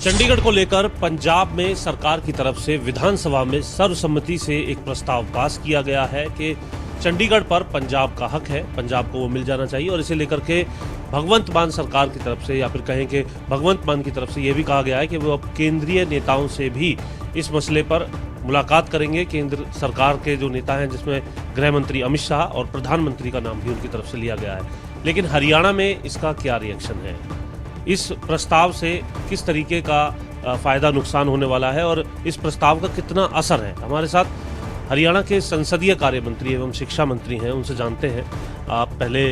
चंडीगढ़ को लेकर पंजाब में सरकार की तरफ से विधानसभा में सर्वसम्मति से एक प्रस्ताव पास किया गया है कि चंडीगढ़ पर पंजाब का हक है, पंजाब को वो मिल जाना चाहिए। और इसे लेकर के भगवंत मान सरकार की तरफ से या फिर कहें कि भगवंत मान की तरफ से ये भी कहा गया है कि वो अब केंद्रीय नेताओं से भी इस मसले पर मुलाकात करेंगे। केंद्र सरकार के जो नेता हैं, जिसमें गृह मंत्री अमित शाह और प्रधानमंत्री का नाम भी उनकी तरफ से लिया गया है। लेकिन हरियाणा में इसका क्या रिएक्शन है, इस प्रस्ताव से किस तरीके का फायदा नुकसान होने वाला है और इस प्रस्ताव का कितना असर है, हमारे साथ हरियाणा के संसदीय कार्य मंत्री एवं शिक्षा मंत्री हैं, उनसे जानते हैं। आप पहले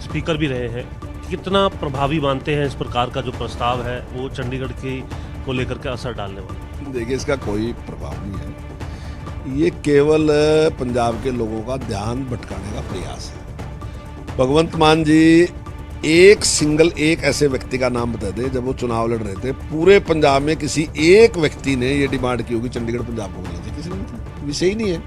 स्पीकर भी रहे हैं, कितना प्रभावी मानते हैं इस प्रकार का जो प्रस्ताव है वो चंडीगढ़ की को लेकर के असर डालने वाला? देखिए, इसका कोई प्रभाव नहीं है। ये केवल पंजाब के लोगों का ध्यान भटकाने का प्रयास है। भगवंत मान जी एक ऐसे व्यक्ति का नाम बता दे, जब वो चुनाव लड़ रहे थे पूरे पंजाब में किसी एक व्यक्ति ने ये डिमांड की होगी चंडीगढ़ पंजाब को मिलना चाहिए? किसी ने विषय ही नहीं है।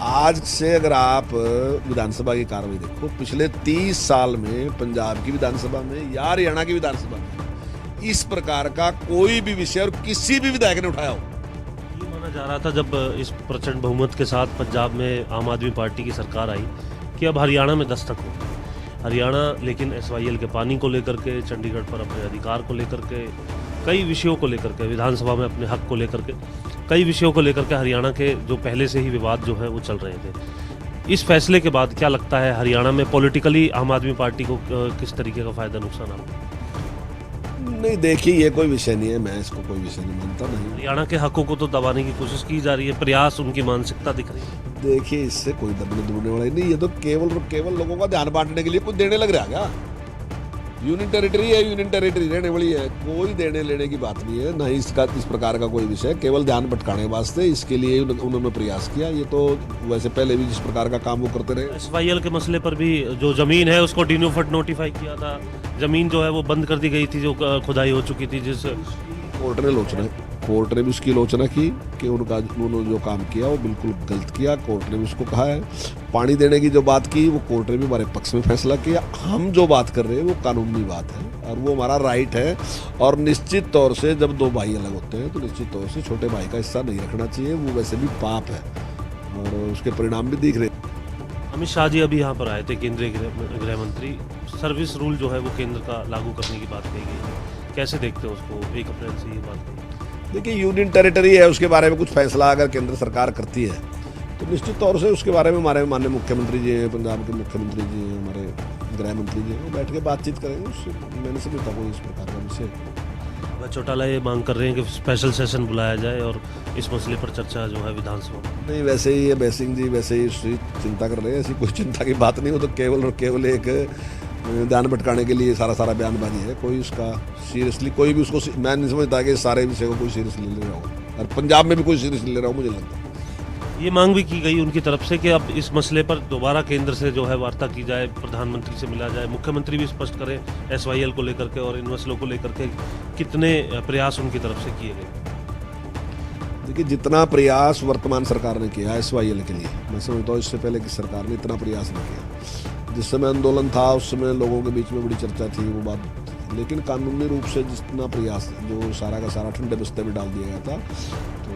आज से अगर आप विधानसभा की कार्रवाई देखो, पिछले 30 साल में पंजाब की विधानसभा में या हरियाणा की विधानसभा में इस प्रकार का कोई भी विषय और किसी भी विधायक ने उठाया हो। ये माना जा रहा था जब इस प्रचंड बहुमत के साथ पंजाब में आम आदमी पार्टी की सरकार आई कि अब हरियाणा में दस्तक हो। हरियाणा लेकिन SYL के पानी को लेकर के, चंडीगढ़ पर अपने अधिकार को लेकर के, कई विषयों को लेकर के, विधानसभा में अपने हक को लेकर के, कई विषयों को लेकर के हरियाणा के जो पहले से ही विवाद जो है वो चल रहे थे। इस फैसले के बाद क्या लगता है हरियाणा में पॉलिटिकली आम आदमी पार्टी को किस तरीके का फायदा नुकसान होगा? नहीं, देखिए, ये कोई विषय नहीं है, मैं इसको कोई विषय नहीं मानता। नहीं, हरियाणा के हकों को तो दबाने की कोशिश की जा रही है, प्रयास, उनकी मानसिकता दिख रही है। देखिए, इससे कोई दबने दुबने वाला नहीं, ये तो केवल लोगों का ध्यान बांटने के लिए कुछ देने लग रहा है क्या? यूनियन टेरिटरी है, यूनियन टेरिटरी रहने वाली है, कोई देने लेने की बात नहीं है, ना ही इसका इस प्रकार का कोई विषय, केवल ध्यान भटकाने वास्ते इसके लिए उन्होंने प्रयास किया। ये तो वैसे पहले भी जिस प्रकार का काम वो करते रहे। SYL के मसले पर भी जो जमीन है उसको डिनोफट नोटिफाई किया था, जमीन जो है वो बंद कर दी गई थी, जो खुदाई हो चुकी थी, जिस कोर्ट ने भी उसकी आलोचना की कि उन्होंने जो काम किया वो बिल्कुल गलत किया। कोर्ट ने भी उसको कहा है। पानी देने की जो बात की वो कोर्ट ने भी हमारे पक्ष में फैसला किया। हम जो बात कर रहे हैं वो कानूनी बात है और वो हमारा राइट है। और निश्चित तौर से जब दो भाई अलग होते हैं तो निश्चित तौर से छोटे भाई का हिस्सा नहीं रखना चाहिए, वो वैसे भी पाप है और उसके परिणाम भी दिख रहे हैं। अमित शाह जी अभी यहाँ पर आए थे, केंद्रीय गृह मंत्री। सर्विस रूल जो है वो केंद्र का लागू करने की बात कही गई है, कैसे देखते हो उसको? 1 अप्रैल से ये बात कही। देखिए, यूनियन टेरिटरी है, उसके बारे में कुछ फैसला अगर केंद्र सरकार करती है तो निश्चित तौर से उसके बारे में हमारे माननीय मुख्यमंत्री जी हैं, पंजाब के मुख्यमंत्री जी हैं, हमारे गृह मंत्री जी हैं, वो बैठ के बातचीत करेंगे। उससे मैंने समझता कोई इस प्रकार का विषय। चौटाला ये मांग कर रहे हैं कि स्पेशल सेशन बुलाया जाए और इस मसले पर चर्चा जो है विधानसभा में। नहीं, वैसे ही है सिंह जी, वैसे ही चिंता कर रहे हैं, ऐसी कोई चिंता की बात नहीं। वो तो केवल और केवल एक ध्यान भटकाने के लिए सारा बयानबाजी है। कोई उसका सीरियसली कोई भी उसको, मैं नहीं समझता कि सारे विषय को कोई सीरियसली ले रहा होगा, और पंजाब में भी कोई सीरियसली ले रहा हो, मुझे लगता है। ये मांग भी की गई उनकी तरफ से कि अब इस मसले पर दोबारा केंद्र से जो है वार्ता की जाए, प्रधानमंत्री से मिला जाए, मुख्यमंत्री भी स्पष्ट करें SYL को लेकर के और इन मसलों को लेकर के कितने प्रयास उनकी तरफ से किए गए। देखिए, जितना प्रयास वर्तमान सरकार ने किया SYL के लिए, मैं समझता हूँ इससे पहले की सरकार ने इतना प्रयास नहीं किया। जिस समय आंदोलन था उस समय लोगों के बीच में बड़ी चर्चा थी वो बात, लेकिन कानूनी रूप से जितना प्रयास जो सारा का सारा ठंडे बस्ते में डाल दिया गया था। तो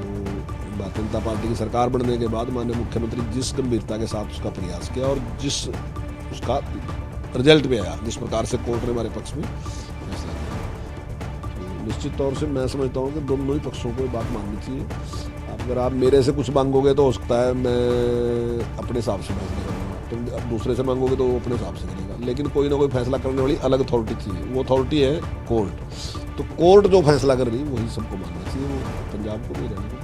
भारतीय जनता पार्टी की सरकार बनने के बाद माननीय मुख्यमंत्री जिस गंभीरता के साथ उसका प्रयास किया और जिस उसका रिजल्ट भी आया, जिस प्रकार से कोर्ट ने हमारे पक्ष में फैसला किया, तो निश्चित तौर से मैं समझता हूँ कि दोनों ही पक्षों को बात माननी चाहिए। अगर आप मेरे से कुछ मांगोगे तो हो सकता है मैं अपने हिसाब से फैसला करूँगा, तुम अब दूसरे से मांगोगे तो वो अपने हिसाब से करेगा, लेकिन कोई ना कोई फैसला करने वाली अलग अथॉरिटी चाहिए। वो अथॉरिटी है कोर्ट। तो कोर्ट जो फैसला कर रही है वही सबको मानना चाहिए, वो पंजाब को नहीं रहने को।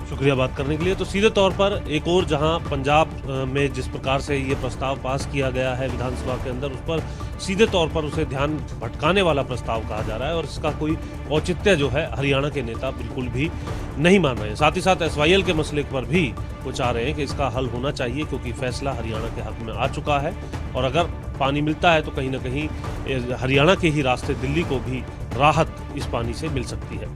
शुक्रिया बात करने के लिए। तो सीधे तौर पर एक और जहां पंजाब में जिस प्रकार से ये प्रस्ताव पास किया गया है विधानसभा के अंदर, उस पर सीधे तौर पर उसे ध्यान भटकाने वाला प्रस्ताव कहा जा रहा है और इसका कोई औचित्य जो है हरियाणा के नेता बिल्कुल भी नहीं मान रहे हैं। साथ ही साथ SYL के मसले पर भी वो चाह रहे हैं कि इसका हल होना चाहिए, क्योंकि फैसला हरियाणा के हक में आ चुका है और अगर पानी मिलता है तो कहीं ना कहीं हरियाणा के ही रास्ते दिल्ली को भी राहत इस पानी से मिल सकती है।